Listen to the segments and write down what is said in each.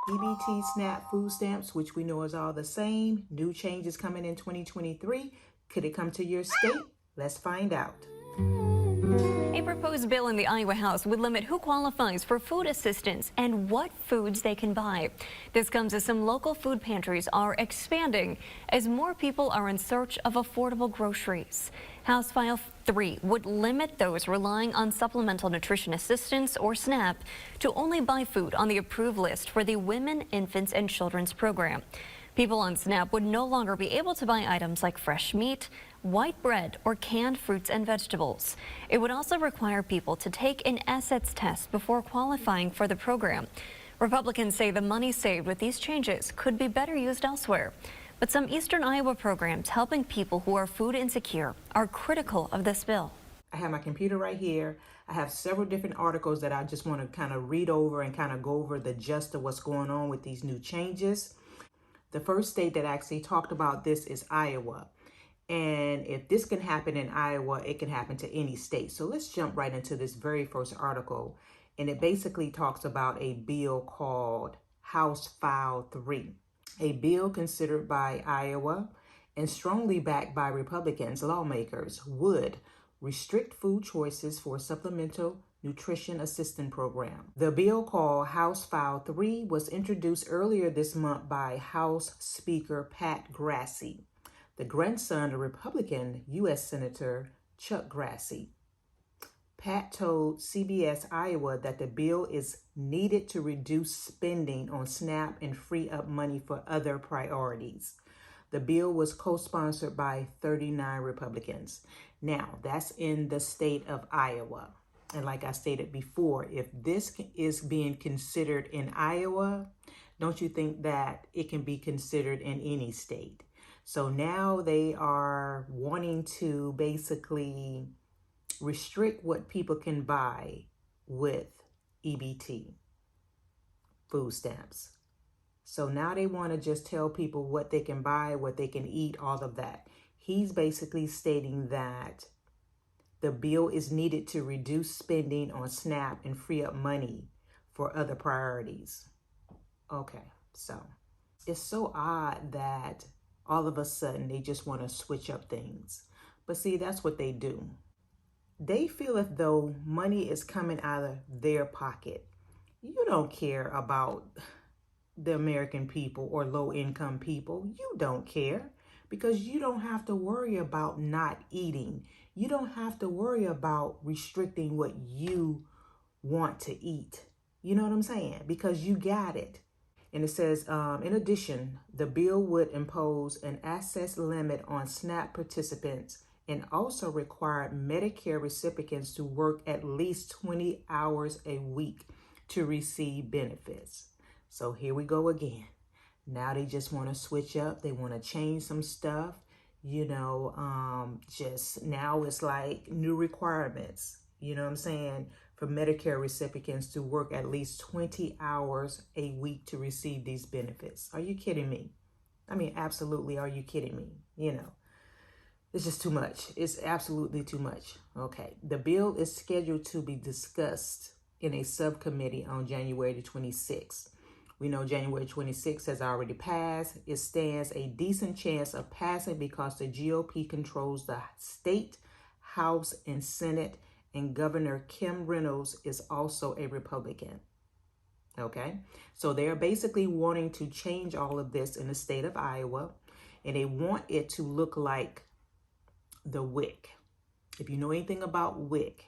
EBT SNAP food stamps, which we know is all the same. New changes coming in 2023. Could it come to your state? Let's find out. A proposed bill in the Iowa House would limit who qualifies for food assistance and what foods they can buy. This comes as some local food pantries are expanding as more people are in search of affordable groceries. House File 3 would limit those relying on Supplemental Nutrition Assistance, or SNAP, to only buy food on the approved list for the Women, Infants, and Children's program. People on SNAP would no longer be able to buy items like fresh meat, white bread, or canned fruits and vegetables. It would also require people to take an assets test before qualifying for the program. Republicans say the money saved with these changes could be better used elsewhere. But some eastern Iowa programs helping people who are food insecure are critical of this bill. I have my computer right here. I have several different articles that I just want to kind of read over and kind of go over the gist of what's going on with these new changes. The first state that actually talked about this is Iowa. And if this can happen in Iowa, it can happen to any state. So let's jump right into this very first article. And it basically talks about a bill called House File 3, a bill considered by Iowa and strongly backed by Republicans lawmakers would restrict food choices for Supplemental Nutrition Assistance Program. The bill, called House File 3, was introduced earlier this month by House Speaker Pat Grassley, the grandson of Republican U.S. Senator Chuck Grassley. Pat told CBS Iowa that the bill is needed to reduce spending on SNAP and free up money for other priorities. The bill was co-sponsored by 39 Republicans. Now, that's in the state of Iowa. And like I stated before, if this is being considered in Iowa, don't you think that it can be considered in any state? So now they are wanting to basically restrict what people can buy with EBT, food stamps. So now they want to just tell people what they can buy, what they can eat, all of that. He's basically stating that the bill is needed to reduce spending on SNAP and free up money for other priorities. Okay, so it's so odd that all of a sudden they just want to switch up things. But see, that's what they do. They feel as though money is coming out of their pocket. You don't care about the American people or low-income people. You don't care because you don't have to worry about not eating. You don't have to worry about restricting what you want to eat. You know what I'm saying? Because you got it. And it says, in addition, the bill would impose an access limit on SNAP participants and also require Medicare recipients to work at least 20 hours a week to receive benefits. So here we go again. Now they just want to switch up. They want to change some stuff. You know, just now it's like new requirements, you know what I'm saying, for Medicare recipients to work at least 20 hours a week to receive these benefits. Are you kidding me? I mean, absolutely, are you kidding me? You know, it's just too much. It's absolutely too much. Okay, the bill is scheduled to be discussed in a subcommittee on January the 26th. We know January 26th has already passed. It stands a decent chance of passing because the GOP controls the state, House, and Senate, and Governor Kim Reynolds is also a Republican. Okay, so they're basically wanting to change all of this in the state of Iowa, and they want it to look like the WIC. If you know anything about WIC,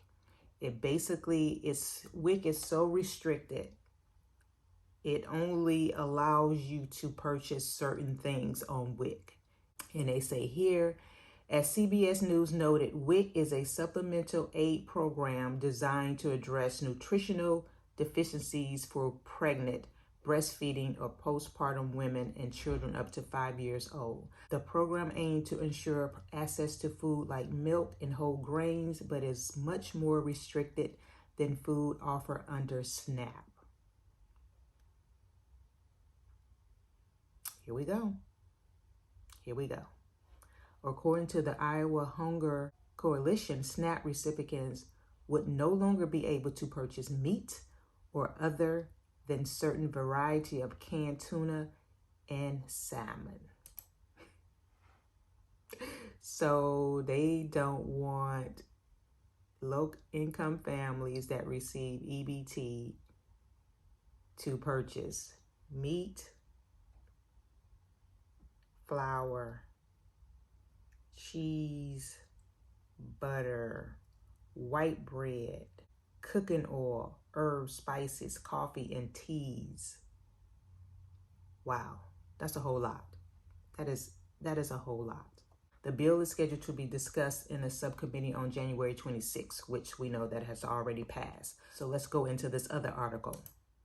it basically is, WIC is so restricted. It only allows you to purchase certain things on WIC. And they say here, as CBS News noted, WIC is a supplemental aid program designed to address nutritional deficiencies for pregnant, breastfeeding, or postpartum women and children up to 5 years old. The program aimed to ensure access to food like milk and whole grains, but is much more restricted than food offered under SNAP. Here we go. Here we go. According to the Iowa Hunger Coalition, SNAP recipients would no longer be able to purchase meat or other than certain variety of canned tuna and salmon. So they don't want low-income families that receive EBT to purchase meat, flour, cheese, butter, white bread, cooking oil, herbs, spices, coffee, and teas. Wow, that's a whole lot. That is a whole lot. The bill is scheduled to be discussed in a subcommittee on January 26th, which we know that has already passed. So let's go into this other article.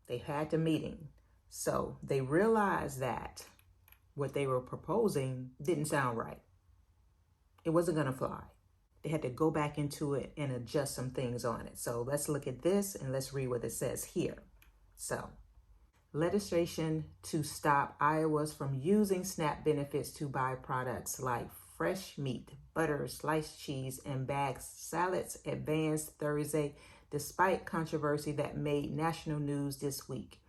They had the meeting. So they realized that what they were proposing didn't sound right. It wasn't going to fly. They had to go back into it and adjust some things on it. So let's look at this and let's read what it says here. So, legislation to stop Iowas from using SNAP benefits to buy products like fresh meat, butter, sliced cheese, and bagged salads advanced Thursday, despite controversy that made national news this week.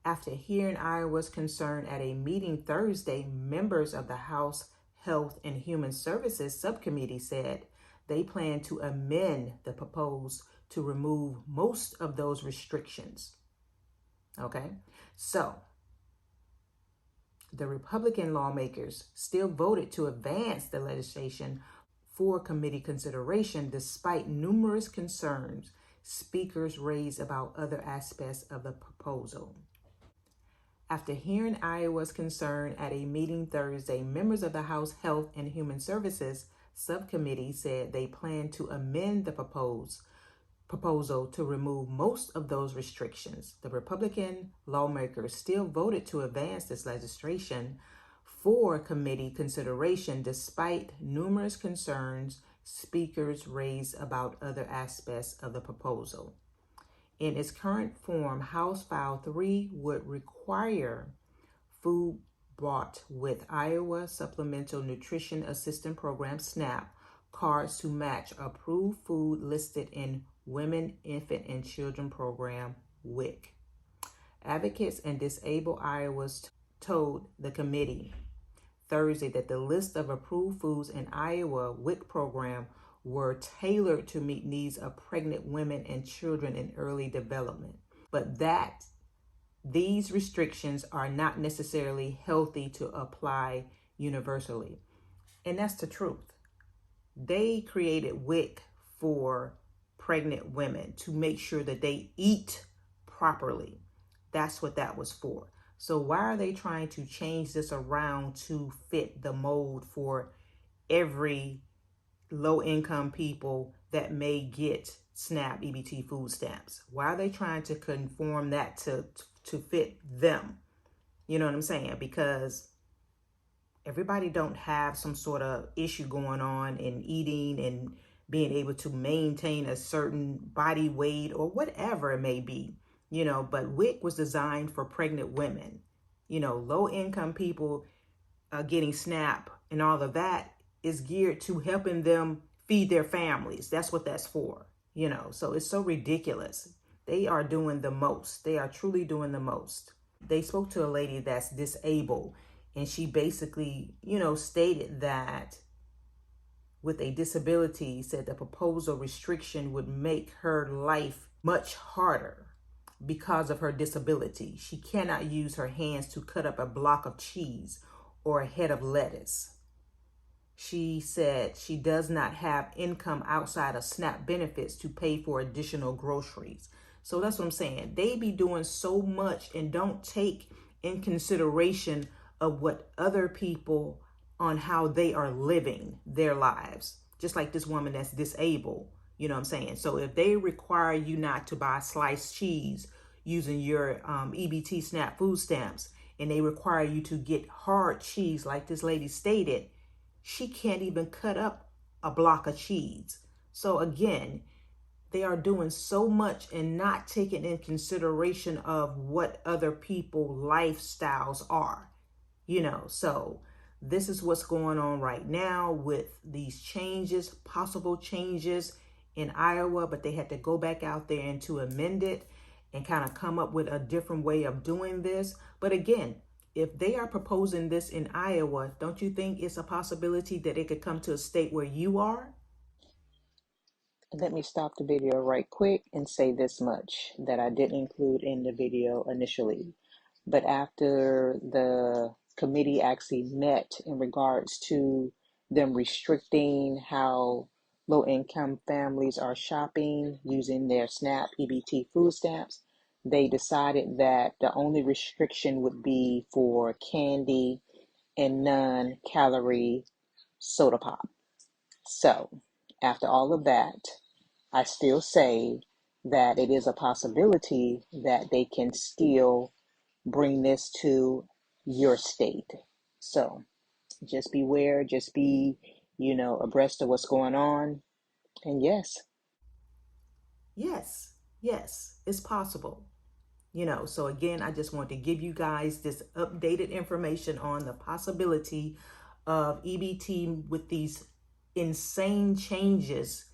After hearing Iowa's concern at a meeting Thursday, members of the House Health and Human Services Subcommittee said they plan to amend the proposal to remove most of those restrictions. Okay, so the Republican lawmakers still voted to advance the legislation for committee consideration despite numerous concerns speakers raised about other aspects of the proposal. After hearing Iowa's concern at a meeting Thursday, members of the House Health and Human Services Subcommittee said they plan to amend the proposal to remove most of those restrictions. The Republican lawmakers still voted to advance this legislation for committee consideration despite numerous concerns speakers raised about other aspects of the proposal. In its current form, House File 3 would require food bought with Iowa Supplemental Nutrition Assistance Program SNAP cards to match approved food listed in Women, Infant, and Children Program WIC. Advocates and disabled Iowans told the committee Thursday that the list of approved foods in Iowa WIC program were tailored to meet needs of pregnant women and children in early development, but that these restrictions are not necessarily healthy to apply universally. And that's the truth. They created WIC for pregnant women to make sure that they eat properly. That's what that was for. So why are they trying to change this around to fit the mold for every low-income people that may get SNAP EBT food stamps? Why are they trying to conform that to fit them? You know what I'm saying? Because everybody don't have some sort of issue going on in eating and being able to maintain a certain body weight or whatever it may be, but WIC was designed for pregnant women. Low-income people getting SNAP and all of that is geared to helping them feed their families. That's what that's for, so it's so ridiculous. They are doing the most. They are truly doing the most. They spoke to a lady that's disabled, and she basically, stated that with a disability, said the proposal restriction would make her life much harder because of her disability. She cannot use her hands to cut up a block of cheese or a head of lettuce. She said she does not have income outside of SNAP benefits to pay for additional groceries. So that's what I'm saying. They be doing so much and don't take in consideration of what other people on how they are living their lives. Just like this woman that's disabled, you know what I'm saying? So if they require you not to buy sliced cheese using your EBT SNAP food stamps, and they require you to get hard cheese like this lady stated, she can't even cut up a block of cheese. So again, they are doing so much and not taking in consideration of what other people lifestyles are, so this is what's going on right now with these changes, possible changes in Iowa, but they had to go back out there and to amend it. and kind of come up with a different way of doing this. But again, if they are proposing this in Iowa, don't you think it's a possibility that it could come to a state where you are? Let me stop the video right quick and say this much that I didn't include in the video initially. But after the committee actually met in regards to them restricting how low-income families are shopping using their SNAP EBT food stamps, they decided that the only restriction would be for candy and non-calorie soda pop. So, after all of that, I still say that it is a possibility that they can still bring this to your state. So, just beware, just be, abreast of what's going on. And yes, Yes, it's possible. So again, I just want to give you guys this updated information on the possibility of EBT with these insane changes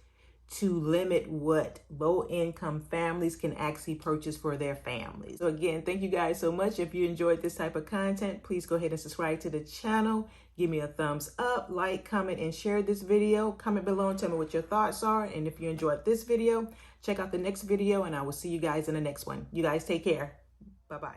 to limit what low income families can actually purchase for their families. So again, thank you guys so much. If you enjoyed this type of content, please go ahead and subscribe to the channel. Give me a thumbs up, like, comment, and share this video. Comment below and tell me what your thoughts are. And if you enjoyed this video, check out the next video, and I will see you guys in the next one. You guys take care. Bye-bye.